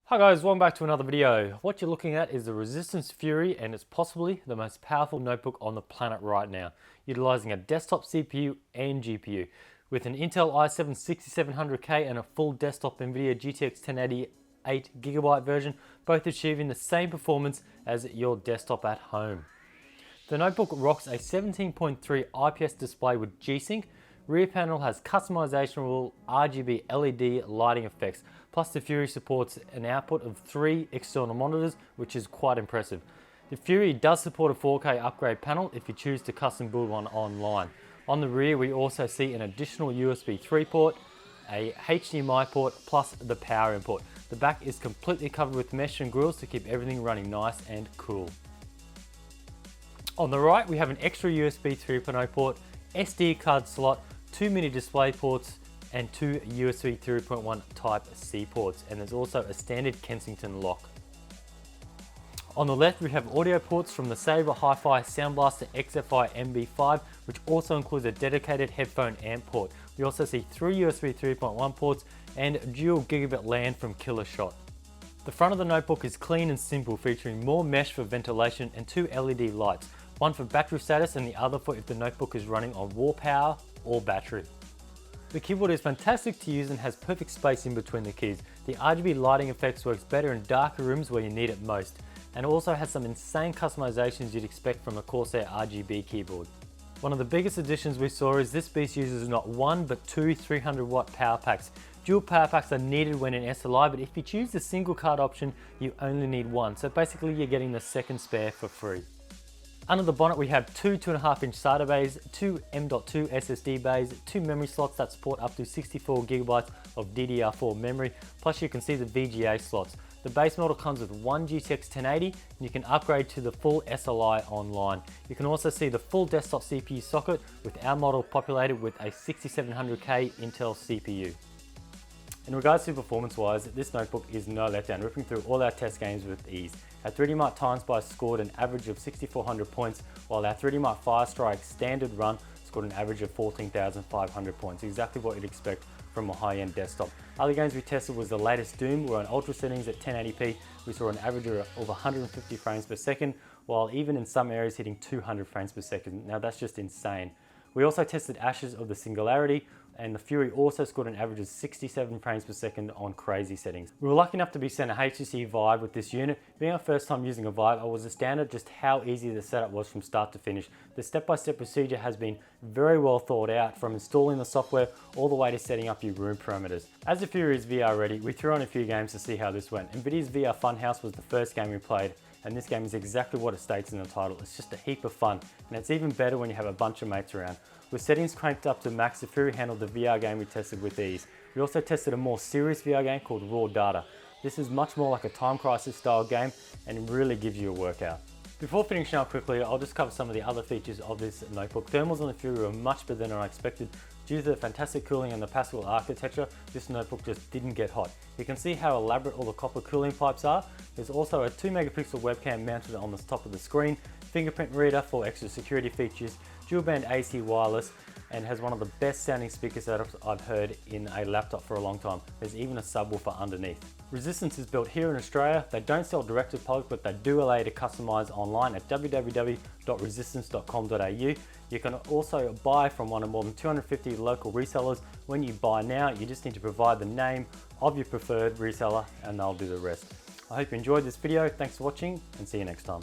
Hi guys, welcome back to another video. What you're looking at is the Resistance Fury, and it's possibly the most powerful notebook on the planet right now, utilizing a desktop CPU and GPU. With an Intel i7 6700K and a full desktop NVIDIA GTX 1080 8GB version, both achieving the same performance as your desktop at home. The notebook rocks a 17.3 IPS display with G-Sync. Rear panel has customizable RGB LED lighting effects, plus the Fury supports an output of 3 external monitors, which is quite impressive. The Fury does support a 4K upgrade panel if you choose to custom build one online. On the rear, we also see an additional USB 3 port, a HDMI port, plus the power input. The back is completely covered with mesh and grills to keep everything running nice and cool. On the right, we have an extra USB 3.0 port, SD card slot, 2 mini display ports, and 2 USB 3.1 Type-C ports, and there's also a standard Kensington lock. On the left, we have audio ports from the Sabre Hi-Fi Sound Blaster XFI MB5, which also includes a dedicated headphone amp port. We also see 3 USB 3.1 ports and dual gigabit LAN from Killershot. The front of the notebook is clean and simple, featuring more mesh for ventilation and 2 LED lights, one for battery status and the other for if the notebook is running on raw power or battery. The keyboard is fantastic to use and has perfect space in between the keys. The RGB lighting effects works better in darker rooms where you need it most, and it also has some insane customizations you'd expect from a Corsair RGB keyboard. One of the biggest additions we saw is this beast uses not one but 2 300 watt power packs. Dual power packs are needed when in SLI, but if you choose the single card option, you only need one. So basically you're getting the second spare for free. Under the bonnet, we have 2 2.5-inch SATA bays, 2 M.2 SSD bays, 2 memory slots that support up to 64GB of DDR4 memory, plus you can see the VGA slots. The base model comes with 1 GTX 1080, and you can upgrade to the full SLI online. You can also see the full desktop CPU socket, with our model populated with a 6700K Intel CPU. In regards to performance-wise, this notebook is no letdown, ripping through all our test games with ease. Our 3D Mark Time Spy scored an average of 6,400 points, while our 3D Mark Firestrike standard run scored an average of 14,500 points, exactly what you'd expect from a high-end desktop. Other games we tested was the latest Doom, where on ultra settings at 1080p, we saw an average of 150 frames per second, while even in some areas hitting 200 frames per second. Now that's just insane. We also tested Ashes of the Singularity, and the Fury also scored an average of 67 frames per second on crazy settings. We were lucky enough to be sent a HTC Vive with this unit. Being our first time using a Vive, I was astounded just how easy the setup was from start to finish. The step-by-step procedure has been very well thought out, from installing the software all the way to setting up your room parameters. As the Fury is VR ready, we threw on a few games to see how this went. NVIDIA's VR Funhouse was the first game we played, and this game is exactly what it states in the title. It's just a heap of fun, and it's even better when you have a bunch of mates around. With settings cranked up to max, the Fury handled the VR game we tested with ease. We also tested a more serious VR game called Raw Data. This is much more like a Time Crisis style game, and it really gives you a workout. Before finishing up quickly, I'll just cover some of the other features of this notebook. Thermals on the Fury were much better than I expected. Due to the fantastic cooling and the Pascal architecture, this notebook just didn't get hot. You can see how elaborate all the copper cooling pipes are. There's also a 2 megapixel webcam mounted on the top of the screen, fingerprint reader for extra security features, dual band AC wireless, and has one of the best sounding speaker setups I've heard in a laptop for a long time. There's even a subwoofer underneath. Resistance is built here in Australia. They don't sell direct to public, but they do allow you to customize online at www.resistance.com.au. You can also buy from one of more than 250 local resellers. When you buy now, you just need to provide the name of your preferred reseller and they'll do the rest. I hope you enjoyed this video. Thanks for watching and see you next time.